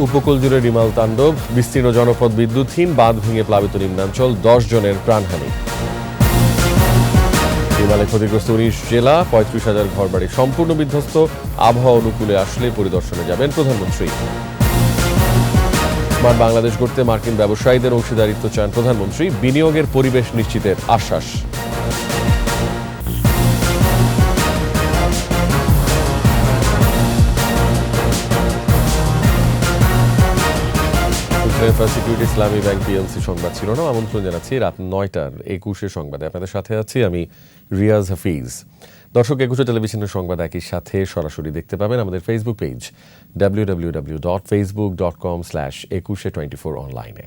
উপকূল জুড়ে রিমাল তাণ্ডব, বিস্তীর্ণ জনপদ বিদ্যুৎহীন, বাঁধ ভেঙে প্লাবিত নিম্নাঞ্চল, 10 জনের প্রাণহানি। রিমালে ক্ষতিগ্রস্ত 19 জেলা, 35,000 ঘরবাড়ি সম্পূর্ণ বিধ্বস্ত। আবহাওয়া অনুকূলে আসলে পরিদর্শনে যাবেন প্রধানমন্ত্রী। স্মার্ট বাংলাদেশ গড়তে মার্কিন ব্যবসায়ীদের অংশীদারিত্ব চান প্রধানমন্ত্রী, বিনিয়োগের পরিবেশ নিশ্চিতের আশ্বাস। সিকিউরিটি ইসলামী ব্যাংক পিএলসি সংবাদ ছিল না। আমন্ত্রণ জানাচ্ছি রাত 9টার 21 সংবাদে। আপনাদের সাথে আছি আমি রিয়াজ হাফিজ। দর্শক, 21 টেলিভিশনের সংবাদ একই সাথে সরাসরি দেখতে পাবেন আমাদের ফেসবুক পেজ www.facebook.com/2124 অনলাইনে।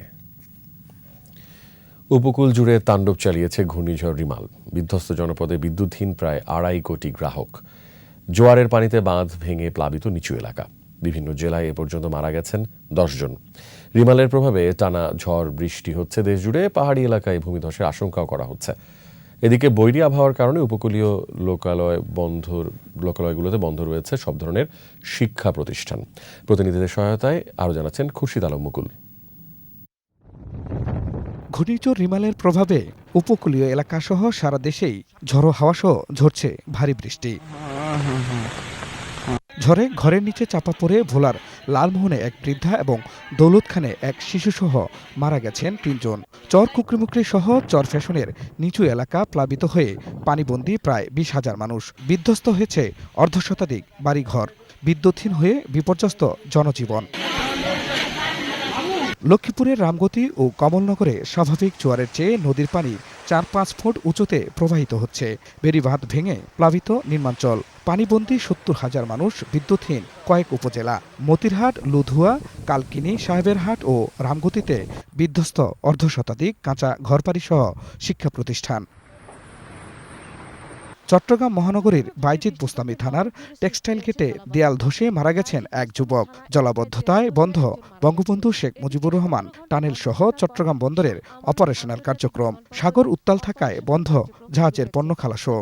উপকূল জুড়ে তাণ্ডব চালিয়েছে ঘূর্ণিঝড় রিমাল। বিধ্বস্ত জনপদে বিদ্যুৎহীন প্রায় 2.5 কোটি গ্রাহক। জোয়ারের পানিতে বাঁধ ভেঙে প্লাবিত নিচু এলাকা। বিভিন্ন জেলায় এ পর্যন্ত মারা গেছেন 10 জন। রিমালের প্রভাবে টানা ঝড় বৃষ্টি হচ্ছে দেশজুড়ে। পাহাড়ি এলাকায় ভূমিধসের আশঙ্কাও করা হচ্ছে। এদিকে বৈরী আবহাওয়ার কারণে উপকূলীয় লোকালয়গুলোতে বন্ধ রয়েছে সব ধরনের শিক্ষা প্রতিষ্ঠান। প্রতিনিধিদের সহায়তায় আরও জানাচ্ছেন খুরশিদ আলম মুকুল। ঘূর্ণিঝড় রিমালের প্রভাবে উপকূলীয় এলাকাসহ সারা দেশেই ঝড়ো হাওয়াসহ ঝরছে ভারী বৃষ্টি। ঝড়ে ঘরের নিচে চাপা পড়ে ভোলার লালমোহনে এক বৃদ্ধা এবং দৌলতখানে এক শিশুসহ মারা গেছেন 3 জন। চর কুকরিমুকরি সহ চর ফ্যাশনের নিচু এলাকা প্লাবিত হয়ে পানিবন্দী প্রায় 20,000 মানুষ। বিধ্বস্ত হয়েছে অর্ধশতাধিক বাড়িঘর। বিদ্যুৎহীন হয়ে বিপর্যস্ত জনজীবন। লক্ষ্মীপুরের রামগতি ও কমলনগরে স্বাভাবিক জোয়ারের চেয়ে নদীর পানি 4-5 ফুট উঁচুতে প্রবাহিত হচ্ছে। বেড়িবাঁধ ভেঙে প্লাবিত নিম্নাঞ্চল। পানিবন্দী 70,000 মানুষ, বিদ্যুৎহীন কয়েক উপজেলা। মতিরহাট, লুধুয়া, কালকিনি, সাহেবেরহাট ও রামগতিতে বিধ্বস্ত অর্ধশতাধিক কাঁচা ঘরবাড়িসহ শিক্ষা প্রতিষ্ঠান। চট্টগ্রাম মহানগরীর বাইজিদ বোস্তামি থানার টেক্সটাইল গেটে দেয়াল ধসে মারা গেছেন এক যুবক। জলাবদ্ধতায় বন্ধ বঙ্গবন্ধু শেখ মুজিবুর রহমান টানেল সহ চট্টগ্রাম বন্দরের অপারেশনাল কার্যক্রম। সাগর উত্তাল থাকায় বন্ধ জাহাজের পণ্য খালাসও।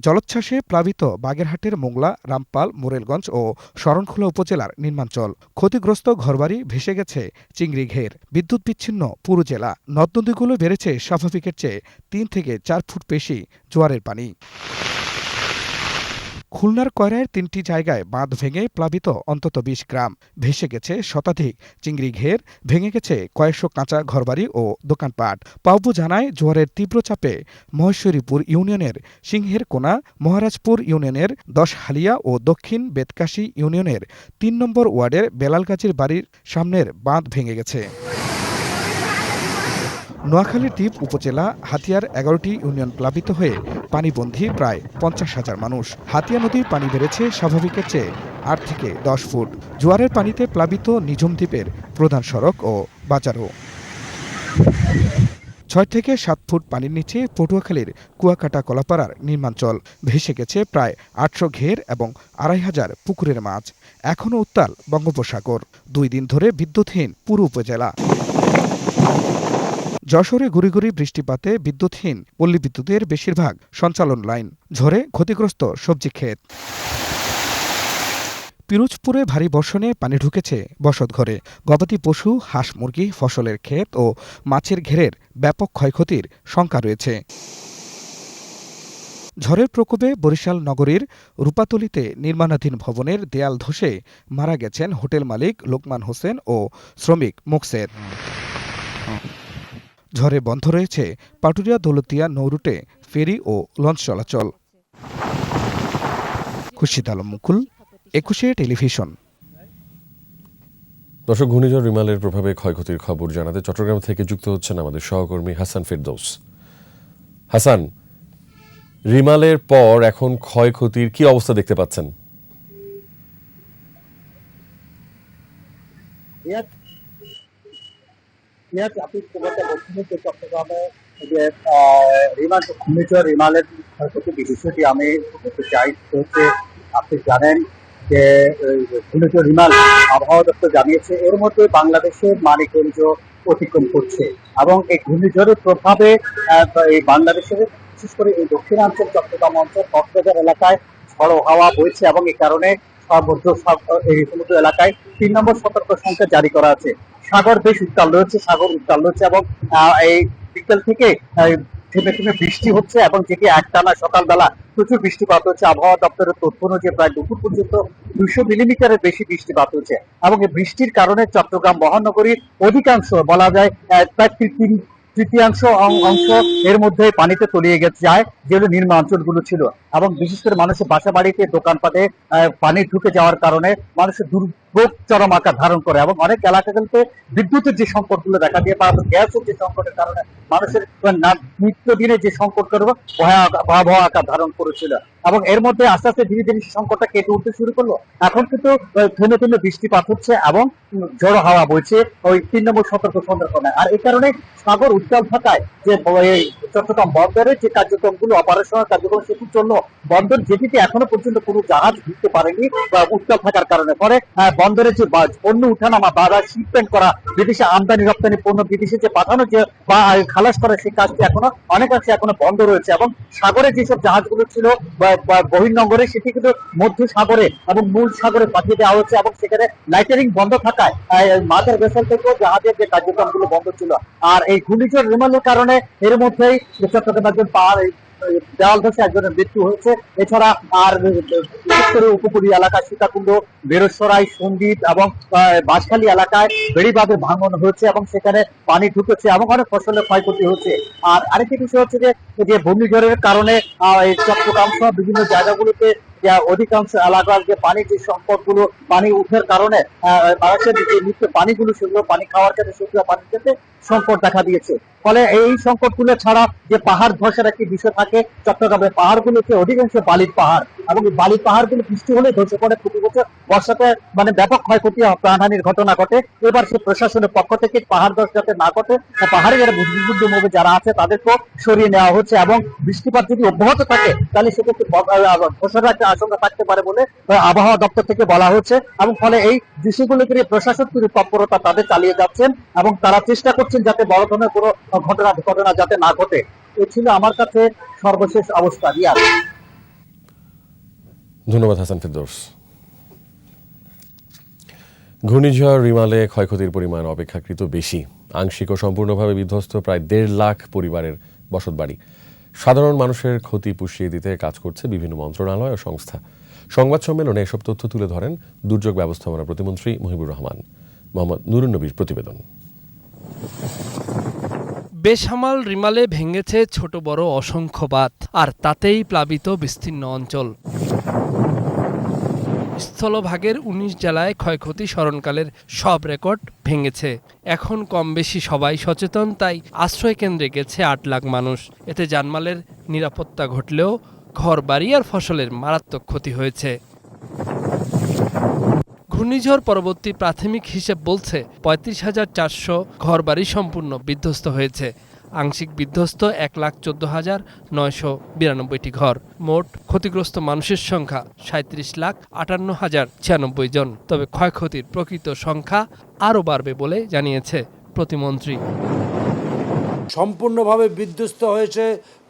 জলোচ্ছ্বাসে প্লাবিত বাগেরহাটের মোংলা, রামপাল, মোরেলগঞ্জ ও শরণখোলা উপজেলার নিম্নাঞ্চল। ক্ষতিগ্রস্ত ঘরবাড়ি ভেসে গেছে চিংড়ি ঘের। বিদ্যুৎ বিচ্ছিন্ন পুরো জেলা। নদ নদীগুলো বেড়েছে স্বাভাবিকের চেয়ে 3 থেকে 4 ফুট বেশি জোয়ারের পানি। খুলনার কয়রায় 3টি জায়গায় বাঁধ ভেঙে প্লাবিত অন্তত 20 গ্রাম। ভেসে গেছে শতাধিক চিংড়ি ঘের, ভেঙে গেছে কয়েকশো কাঁচা ঘরবাড়ি ও দোকানপাট। পাউবু জানায়, জোয়ারের তীব্র চাপে মহেশ্বরীপুর ইউনিয়নের সিংহের কোনা, মহারাজপুর ইউনিয়নের 10 হালিয়া ও দক্ষিণ বেতকাশী ইউনিয়নের 3 নম্বর ওয়ার্ডের বেলালগাজীর বাড়ির সামনের বাঁধ ভেঙে গেছে। নোয়াখালীর দ্বীপ উপজেলা হাতিয়ার 11টি ইউনিয়ন প্লাবিত হয়ে পানিবন্দী প্রায় 50,000 মানুষ। হাতিয়া নদীর পানি বেড়েছে স্বাভাবিকের চেয়ে 8 থেকে 10 ফুট। জোয়ারের পানিতে প্লাবিত নিঝুম দ্বীপের প্রধান সড়ক ও বাজারও। 6 থেকে 7 ফুট পানির নিচে পটুয়াখালীর কুয়াকাটা কলাপাড়ার নির্মাঞ্চল। ভেসে গেছে প্রায় 800 ঘের এবং 2,500 পুকুরের মাছ। এখনও উত্তাল বঙ্গোপসাগর। 2 দিন ধরে বিদ্যুৎহীন পুরো উপজেলা। যশোরে গুড়ি বৃষ্টিপাতে বিদ্যুৎহীন পল্লী বিদ্যুতের বেশিরভাগ সঞ্চালন লাইন। ঝড়ে ক্ষতিগ্রস্ত সবজি ক্ষেত। পিরোজপুরে ভারী বর্ষণে পানি ঢুকেছে বসতঘরে। গবাদি পশু, হাঁস মুরগি, ফসলের ক্ষেত ও মাছের ঘেরের ব্যাপক ক্ষয়ক্ষতির শঙ্কা রয়েছে। ঝড়ের প্রকোপে বরিশাল নগরীর রূপাতলীতে নির্মাণাধীন ভবনের দেয়াল ধসে মারা গেছেন হোটেল মালিক লোকমান হোসেন ও শ্রমিক মোকসেদ। ঝড়ে বন্ধ রয়েছে পাটুরিয়া দৌলতিয়া নৌরুটে ফেরি ও লঞ্চ চলাচল। খুরশিদ আলম মুকুল, 21 টেলিভিশন। দর্শক, ঘূর্ণিঝড় রিমালের প্রভাবে ক্ষয়ক্ষতির খবর জানাতে চট্টগ্রাম থেকে যুক্ত হচ্ছেন আমাদের সহকর্মী হাসান ফেরদৌস। হাসান, রিমালের পর এখন ক্ষয়ক্ষতির কি অবস্থা দেখতে পাচ্ছেন? চট্টগ্রামে যে রিমালের ক্ষয়ক্ষতির বিষয়টি আমি বলতে চাই। হচ্ছে, আপনি জানেন যে ঘূর্ণিঝড় রিমাল আবহাওয়া দপ্তর জানিয়েছে এর মধ্যে বাংলাদেশের মানিকগঞ্জ অতিক্রম করছে এবং এই ঘূর্ণিঝড়ের প্রভাবে এই বাংলাদেশের বিশেষ করে এই দক্ষিণাঞ্চল চট্টগ্রাম অঞ্চল কক্সবাজার এলাকায় ঝড়ো হাওয়া বইছে এবং এই কারণে এই সমুদ্র এলাকায় 3 নম্বর সতর্ক সংখ্যা জারি করা আছে। সাগর বেশ উত্তাল রয়েছে, এবং এই বিকেল থেকে থেমে থেমে বৃষ্টি হচ্ছে, এবং যেটি একটানা সকালবেলা প্রচুর বৃষ্টিপাত হচ্ছে। আবহাওয়া দপ্তরের তথ্য অনুযায়ী প্রায় দুপুর পর্যন্ত 200 মিলিমিটারের বেশি বৃষ্টিপাত হচ্ছে, এবং এই বৃষ্টির কারণে চট্টগ্রাম মহানগরীর অধিকাংশ, বলা যায় প্রায় তৃতীয়াংশ অংশ এর মধ্যে পানিতে তলিয়ে যায়, যেগুলো নিম্ন অঞ্চলগুলো ছিল। এবং বিশেষ করে মানুষের বাসা বাড়িতে, দোকানপাটে পানি ঢুকে যাওয়ার কারণে মানুষের দুর্ভোগ চরম আকার ধারণ করে, এবং অনেক এলাকাগুলোতে বিদ্যুতের যে সংকটগুলো দেখা দিয়ে, বা গ্যাসের যে সংকটের কারণে মানুষের নিত্যদিনে যে সংকট করবো ভয়াবহ আকার ধারণ করেছিল। এবং এর মধ্যে আস্তে আস্তে ধীরে ধীরে সংকটটা কেটে উঠতে শুরু করলো। এখন কিন্তু থেমে থেমে বৃষ্টিপাত হচ্ছে, এবং ঝোড়ো হাওয়া বইছে ওই 3 নম্বর সতর্ক সন্ধানে। আর এই কারণে সাগর উত্তাল থাকায় যে চট্টগ্রাম বন্দরের যে কার্যক্রমগুলো, অপারেশনাল কার্যক্রম, সেটি চললো। বন্দর যেটিতে এখনো পর্যন্ত কোনো জাহাজ ঢুকতে পারেনি উত্তাল থাকার কারণে। পরে বন্দরের যে পণ্য উঠানামা বা শিপমেন্ট করা, বিদেশে আমদানি রপ্তানি পণ্য বিদেশে যে পাঠানো, যে বা খালাস করা, সেই কাজটি এখনো অনেকাংশে এখনো বন্ধ রয়েছে। এবং সাগরে যেসব জাহাজগুলো ছিল বহির্নগরে, সেটি কিন্তু মধ্য সাগরে এবং মূল সাগরে পাঠিয়ে দেওয়া হচ্ছে, এবং সেখানে লাইটারিং বন্ধ থাকায় মাদার ভেসেল থেকেও জাহাজের যে কার্যক্রমগুলো বন্ধ ছিল। আর এই ঘূর্ণিঝড় রিমালের কারণে এর মধ্যেই চট্টগ্রাম একজন দেওয়াল ধসে একজনের মৃত্যু হয়েছে। এছাড়া আর বিশেষ করে উপকূলীয় এলাকা সীতাকুণ্ড, বেরসরাই, সন্দ্বীপ এবং বাঁশখালী এলাকায় বেড়িবাঁধে ভাঙন হয়েছে, এবং সেখানে পানি ঢুকেছে, এবং অনেক ফসলের ক্ষয়ক্ষতি হচ্ছে। আর আরেকটি বিষয় হচ্ছে যে ঘূর্ণিঝড়ের কারণে এই চট্টগ্রাম সহ বিভিন্ন জায়গাগুলোতে অধিকাংশ এলাকার যে পানি, যে সংকটগুলো, পানি উঠার কারণে মানুষের যে নিত্য পানিগুলো, সেগুলো পানি খাওয়ার ক্ষেত্রে, সেগুলো পানি খেতে সংকট দেখা দিয়েছে। ফলে এই সংকটগুলো ছাড়া যে পাহাড় ধসের একটি বিষয় থাকে, চট্টগ্রামের পাহাড়গুলোতে অধিকাংশ বালির পাহাড়, এবং এই বালির পাহাড়গুলো বৃষ্টি হলে ধসে পড়ে। প্রতি বছর বর্ষাতে ব্যাপক ক্ষয়ক্ষতি, প্রাণহানির ঘটনা ঘটে। এবার সে প্রশাসনের পক্ষ থেকে পাহাড় ধস যাতে না ঘটে, পাহাড়ে যারা বুদ্ধিজীবী যারা আছে তাদেরকেও সরিয়ে নেওয়া হচ্ছে, এবং বৃষ্টিপাত যদি অব্যাহত থাকে তাহলে সেক্ষেত্রে ধসের একটা আশঙ্কা থাকতে পারে বলে আবহাওয়া দপ্তর থেকে বলা হচ্ছে। এবং ফলে এই বিষয়গুলোকে প্রশাসন কিন্তু তৎপরতা তাদের চালিয়ে যাচ্ছেন, এবং তারা চেষ্টা করছেন যাতে বড় ধরনের কোনো ঘটনা যাতে না ঘটে। এ ছিল আমার কাছে সর্বশেষ অবস্থা। রিয়াদ। ধন্যবাদ হাসান ফেরদৌস। ঘূর্ণিঝড় রিমালে ক্ষয়ক্ষতির পরিমাণ অপেক্ষাকৃত বেশি। আংশিক ও সম্পূর্ণভাবে বিধ্বস্ত প্রায় 1.5 লাখ পরিবারের বসতবাড়ি। সাধারণ মানুষের ক্ষতি পুষিয়ে দিতে কাজ করছে বিভিন্ন মন্ত্রণালয় ও সংস্থা। সংবাদ সম্মেলনে এসব তথ্য তুলে ধরেন দুর্যোগ ব্যবস্থাপনা প্রতিমন্ত্রী মুহিবুর রহমান। মোহাম্মদ নুরুন নবীর প্রতিবেদন। বেসামাল রিমালে ভেঙেছে ছোট বড় অসংখ্য বাঁধ, আর তাতেই প্লাবিত বিস্তীর্ণ অঞ্চল। স্থলভাগের 19 জেলায় ক্ষয়ক্ষতি স্মরণকালের সব রেকর্ড ভেঙেছে। এখন কম বেশি সবাই সচেতন, তাই আশ্রয় কেন্দ্রে গেছে 8 লাখ মানুষ। এতে জানমালের নিরাপত্তা ঘটলেও ঘর বাড়ি আর ফসলের মারাত্মক ক্ষতি হয়েছে। ঘূর্ণিঝড় পরবর্তী প্রাথমিক হিসেব বলছে 35,400 ঘরবাড়ি সম্পূর্ণ বিধ্বস্ত হয়েছে। আংশিক বিধ্বস্ত 1,14,992টি ঘর। মোট ক্ষতিগ্রস্ত মানুষের সংখ্যা 37,58,096 জন। তবে ক্ষয়ক্ষতির প্রকৃত সংখ্যা আরও বাড়বে বলে জানিয়েছে প্রতিমন্ত্রী। সম্পূর্ণভাবে বিধ্বস্ত হয়েছে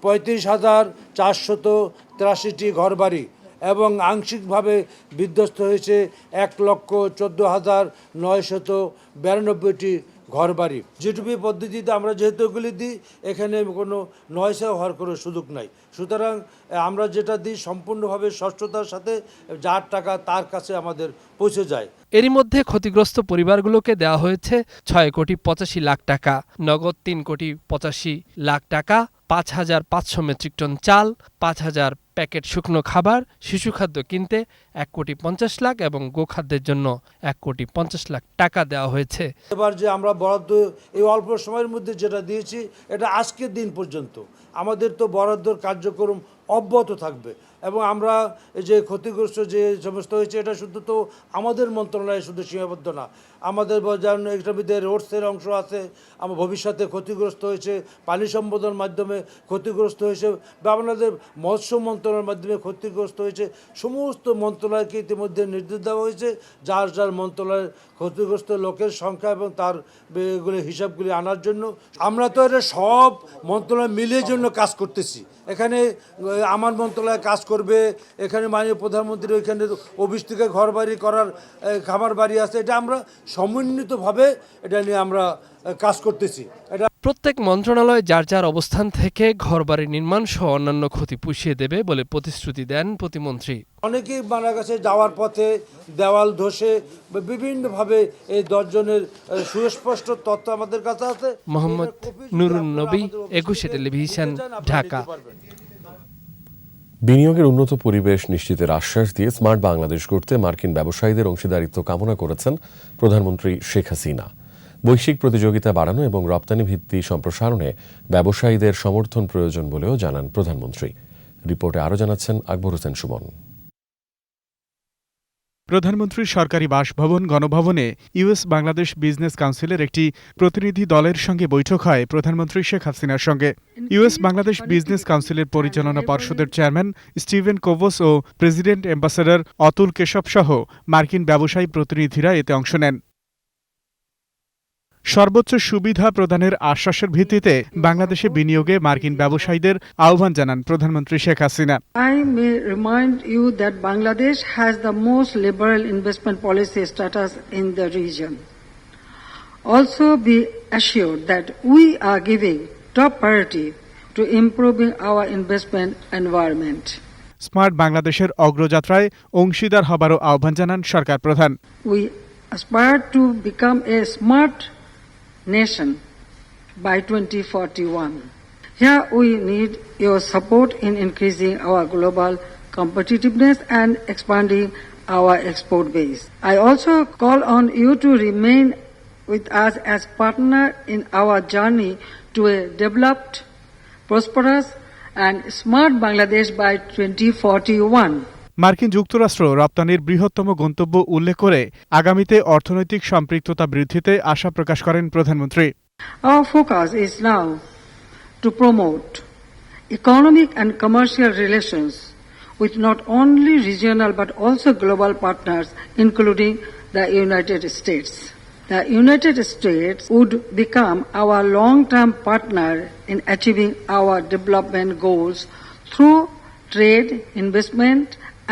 35,483টি ঘরবাড়ি, এবং আংশিকভাবে বিধ্বস্ত হয়েছে 1,14,992টি ঘরবাড়ি। জিটিপি পদ্ধতিতে আমরা যেহেতু এগুলি দিই, এখানে কোনো নয়সা হওয়ার কোনো সুযোগ নাই। সুতরাং আমরা যেটা দিই সম্পূর্ণভাবে স্বচ্ছতার সাথে, যার টাকা তার কাছে আমাদের পৌঁছে যায়। এরই মধ্যে ক্ষতিগ্রস্ত পরিবারগুলোকে দেওয়া হয়েছে 6,85,00,000 টাকা, নগদ 3,85,00,000 টাকা, 5,500 মেট্রিক টন চাল, 5,000 প্যাকেট শুকনো খাবার, শিশু খাদ্য কিনতে 1,50,00,000 এবং গোখাদ্যের জন্য 1,50,00,000 টাকা দেওয়া হয়েছে। এবার যে আমরা বরাদ্দ এই অল্প সময়ের মধ্যে যেটা দিয়েছি, এটা আজকের দিন পর্যন্ত আমাদের তো বরাদ্দর কার্যক্রম অব্যাহত থাকবে, এবং আমরা যে ক্ষতিগ্রস্ত যে সমস্ত হয়েছে, এটা শুধু তো আমাদের মন্ত্রণালয়ে শুধু সীমাবদ্ধ না, আমাদের এটার মধ্যে রোডসের অংশ আছে, আমার ভবিষ্যতে ক্ষতিগ্রস্ত হয়েছে পানি সম্পদের মাধ্যমে ক্ষতিগ্রস্ত হয়েছে, বা আমাদের মৎস্য মন্ত্রণালয়ের মাধ্যমে ক্ষতিগ্রস্ত হয়েছে। সমস্ত মন্ত্রণালয়কে ইতিমধ্যে নির্দেশ দেওয়া হয়েছে যার যার মন্ত্রণালয়ের ক্ষতিগ্রস্ত লোকের সংখ্যা এবং তার এগুলি হিসাবগুলি আনার জন্য। আমরা তো এটা সব মন্ত্রণালয় মিলিয়ে জন্য কাজ করতেছি। এখানে আমার মন্ত্রণালয় কাজ করবে, এখানে মাননীয় প্রধানমন্ত্রী ওইখানে অফিস থেকে ঘর বাড়ি করার খামার বাড়ি আছে। এটা আমরা সমন্বিতভাবে এটা নিয়ে আমরা কাজ করতেছি। এটা প্রত্যেক মন্ত্রণালয় যার যার অবস্থান থেকে ঘরবাড়ি নির্মাণ সহ অন্যান্য ক্ষতি পুষিয়ে দেবে বলে প্রতিশ্রুতি দেন প্রতিমন্ত্রী। অনেকেই মারা গেছে, যাওয়ার পথে দেওয়াল ধসে বিভিন্নভাবে এই 10 জনের সুস্পষ্ট তথ্য আমাদের কাছে আছে। মোহাম্মদ নুরুন নবী, 21 টেলিভিশন, ঢাকা। বিনিয়োগের উন্নত পরিবেশ নিশ্চিতের আশ্বাস দিয়ে স্মার্ট বাংলাদেশ গড়তে মার্কিন ব্যবসায়ীদের অংশীদারিত্ব কামনা করেছেন প্রধানমন্ত্রী শেখ হাসিনা। বৈশ্বিক প্রতিযোগিতা বাড়ানো এবং রপ্তানি ভিত্তি সম্প্রসারণে ব্যবসায়ীদের সমর্থন প্রয়োজন বলেও জানান প্রধানমন্ত্রী। রিপোর্টে আরও জানাচ্ছেন আকবর হোসেন সুমন। প্রধানমন্ত্রীর সরকারি বাসভবন গণভবনে ইউএস বাংলাদেশ বিজনেস কাউন্সিলের একটি প্রতিনিধি দলের সঙ্গে বৈঠক হয় প্রধানমন্ত্রী শেখ হাসিনার সঙ্গে। ইউএস বাংলাদেশ বিজনেস কাউন্সিলের পরিচালনা পর্ষদের চেয়ারম্যান স্টিভেন কোভোস ও প্রেসিডেন্ট অ্যাম্বাসেডর অতুল কেশব সহ মার্কিন ব্যবসায়ী প্রতিনিধিরা এতে অংশ নেন। সর্বোচ্চ সুবিধা প্রদানের আশ্বাসের ভিত্তিতে বাংলাদেশে বিনিয়োগে মার্কিন ব্যবসায়ীদের আহ্বান জানান প্রধানমন্ত্রী Sheikh Hasina. I may remind you that Bangladesh has the most liberal investment policy status in the region. Also be assured that we are giving top priority to improving our investment environment. Smart বাংলাদেশের অগ্রযাত্রায় অংশীদার হবারও আহ্বান জানান সরকার প্রধান। We aspire to become a smart nation by 2041. Here we need your support in increasing our global competitiveness and expanding our export base. I also call on you to remain with us as partner in our journey to a developed, prosperous and smart Bangladesh by 2041. মার্কিন যুক্তরাষ্ট্র রপ্তানির বৃহত্তম গন্তব্য উল্লেখ করে আগামীতে অর্থনৈতিক সম্পৃক্ততা বৃদ্ধিতে আশা প্রকাশ করেন প্রধানমন্ত্রী। Our focus is now to promote economic and commercial relations with not only regional but also global partners, including the United States. The United States would become our long-term partner in achieving our development goals through trade, investment,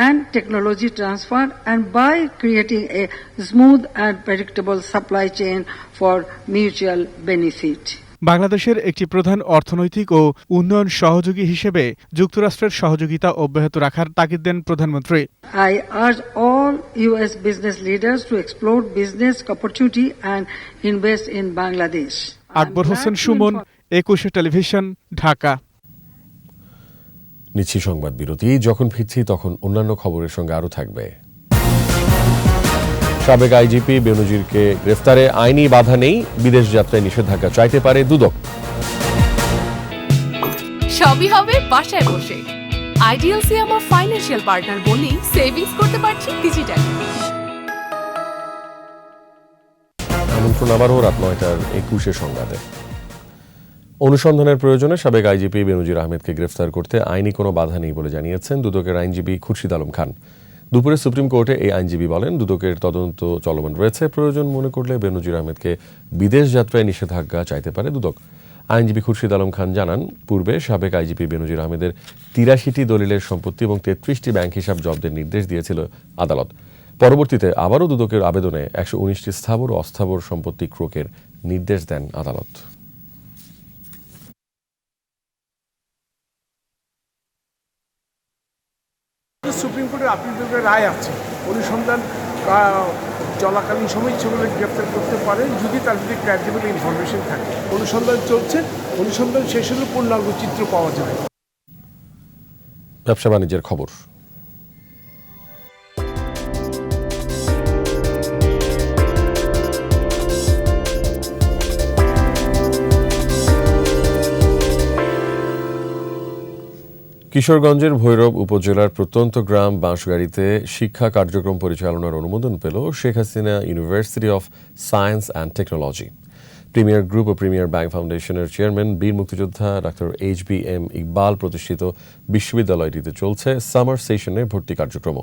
and technology transfer, and by creating a smooth and predictable supply chain for mutual benefit. বাংলাদেশের একটি প্রধান অর্থনৈতিক ও উন্নয়ন সহযোগী হিসেবে যুক্তরাষ্ট্রের সহযোগিতা অব্যাহত রাখার তাগিদ দেন প্রধানমন্ত্রী। I urge all U.S. business leaders to explore business opportunity and invest in Bangladesh. Akbar Hossain Suman, 21 television, Dhaka. নিচ্ছি সংবাদ বিরতি। যখন ফিরছি তখন অন্যান্য খবরের সঙ্গে আরও থাকবে। সাবেক আইজিপি বেনজিরকে গ্রেফতারে আইনি বাধা নেই, বিদেশ যাত্রায় নিষেধাজ্ঞা চাইতে পারে দুদক। সবই হবে বাসায় বসে। আইডিএলসি আমার ফাইন্যান্সিয়াল পার্টনার, বলি সেভিংস করতে পারছি ডিজিটালি। আমন্ত্রণ আবারও রাত 9:21 সংবাদে। অনুসন্ধানের প্রয়োজনে সাবেক আইজিপি বেনজির আহমেদকে গ্রেফতার করতে আইনি কোনো বাধা নেই বলে জানিয়েছেন দুদকের আইনজীবী খুরশিদ আলম খান। দুপুরে সুপ্রিম কোর্টে এই আইনজীবী বলেন, দুদকের তদন্ত চলমান রয়েছে, প্রয়োজন মনে করলে বেনজির আহমেদকে বিদেশ যাত্রায় নিষেধাজ্ঞা চাইতে পারে দুদক। আইনজীবী খুরশিদ আলম খান জানান, পূর্বে সাবেক আইজিপি বেনজির আহমেদের 83টি দলিলের সম্পত্তি এবং 33টি ব্যাংক হিসাব জব্দের নির্দেশ দিয়েছিল আদালত। পরবর্তীতে আবারও দুদকের আবেদনে 119টি স্থাবর ও অস্থাবর সম্পত্তি ক্রোকের নির্দেশ দেন আদালত। সুপ্রিম কোর্টের আপিল বিভাগের রায় আছে, অনুসন্ধান চলাকালীন সময় ইচ্ছাগুলো গ্রেফতার করতে পারেন যদি তার যদি ক্র্যাডিবল ইনফরমেশন থাকে। অনুসন্ধান চলছে, অনুসন্ধান শেষ হলে পূর্ণাঙ্গ চিত্র পাওয়া যাবে। ব্যবসা বাণিজ্যের খবর। কিশোরগঞ্জের ভৈরব উপজেলার প্রত্যন্ত গ্রাম বাঁশগাড়িতে শিক্ষা কার্যক্রম পরিচালনার অনুমোদন পেল Sheikh Hasina University of Science and Technology. Premier Group ও প্রিমিয়ার ব্যাংক ফাউন্ডেশনের চেয়ারম্যান বীর মুক্তিযোদ্ধা ডাক্তার HBM ইকবাল প্রতিষ্ঠিত বিশ্ববিদ্যালয়টিতে চলছে সামার সেশনের ভর্তি কার্যক্রম।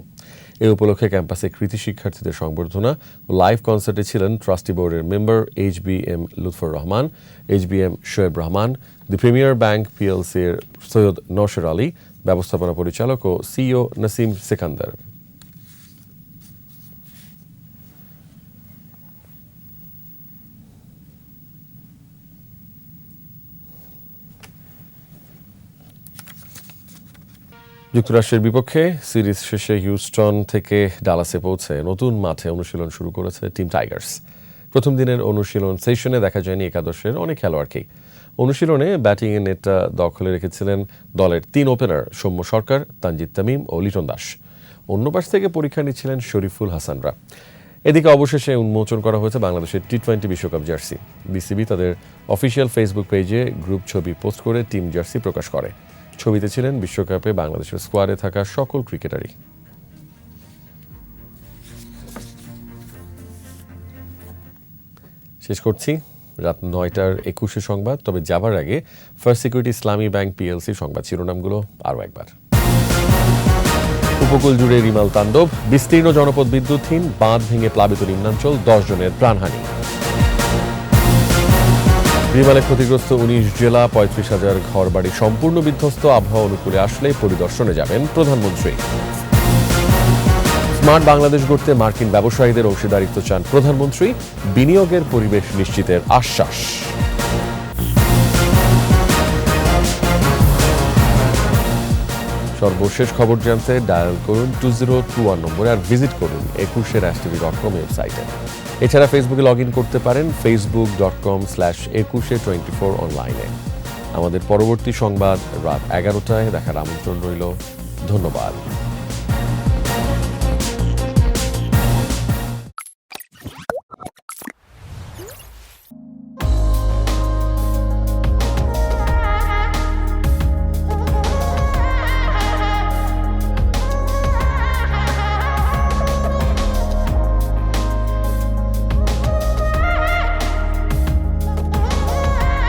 এ উপলক্ষে ক্যাম্পাসে কৃতি শিক্ষার্থীদের সংবর্ধনা ও লাইভ কনসার্টে ছিলেন ট্রাস্টি বোর্ডের member HBM Lutfar Rahman, HBM Shoaib Rahman, the Premier Bank PLC-র সৈয়দ নওশের আলী, ব্যবস্থাপনা পরিচালক ও CEO নাসিম সেকান্দার। যুক্তরাষ্ট্রের বিপক্ষে সিরিজ শেষে হিউস্টন থেকে ডালাসে পৌঁছে নতুন মাঠে অনুশীলন শুরু করেছে টিম টাইগার্স। প্রথম দিনের অনুশীলন সেশনে দেখা যায়নি একাদশের অনেক খেলোয়াড়কেই। অনুশীলনে ব্যাটিংয়ের নেটটা দখলে রেখেছিলেন দলের 3 ওপেনার সৌম্য সরকার, তানজিদ তামিম ও লিটন দাস। অন্য পাশ থেকে পরীক্ষা নিচ্ছিলেন শরীফুল হাসানরা। এদিকে অবশেষে উন্মোচন করা হয়েছে বাংলাদেশের T20 বিশ্বকাপ জার্সি। বিসিবি তাদের অফিসিয়াল ফেসবুক পেজে গ্রুপ ছবি পোস্ট করে টিম জার্সি প্রকাশ করে। ছবিতে ছিলেন বিশ্বকাপে বাংলাদেশের স্কোয়াডে থাকা সকল ক্রিকেটারই। শেষ করছি রাত 9:21 সংবাদ। তবে যাবার আগে ফার্স্ট সিকিউরিটি ইসলামী ব্যাংক PLC সংবাদ শিরোনামগুলো আরও একবার। উপকূল জুড়ে রিমাল তাণ্ডব, বিস্তীর্ণ জনপদ বিদ্যুৎহীন, বাঁধ ভেঙে প্লাবিত নিম্নাঞ্চল, 10 জনের প্রাণহানি। রিমালে ক্ষতিগ্রস্ত 19 জেলা, 35,000 ঘরবাড়ি সম্পূর্ণ বিধ্বস্ত। আবহাওয়া অনুকূলে আসলে পরিদর্শনে যাবেন প্রধানমন্ত্রী। স্মার্ট বাংলাদেশ গড়তে মার্কিন ব্যবসায়ীদের অংশীদারিত্ব চান প্রধানমন্ত্রী, বিনিয়োগের পরিবেশ নিশ্চিতের আশ্বাস। সর্বশেষ খবর জানতে ডায়াল করুন 2021 নম্বরে আর ভিজিট করুন 21.com ওয়েবসাইটে। এছাড়া ফেসবুকে লগ ইন করতে পারেন facebook.com/2124 অনলাইনে। আমাদের পরবর্তী সংবাদ রাত 11টায় দেখার আমন্ত্রণ রইল। ধন্যবাদ।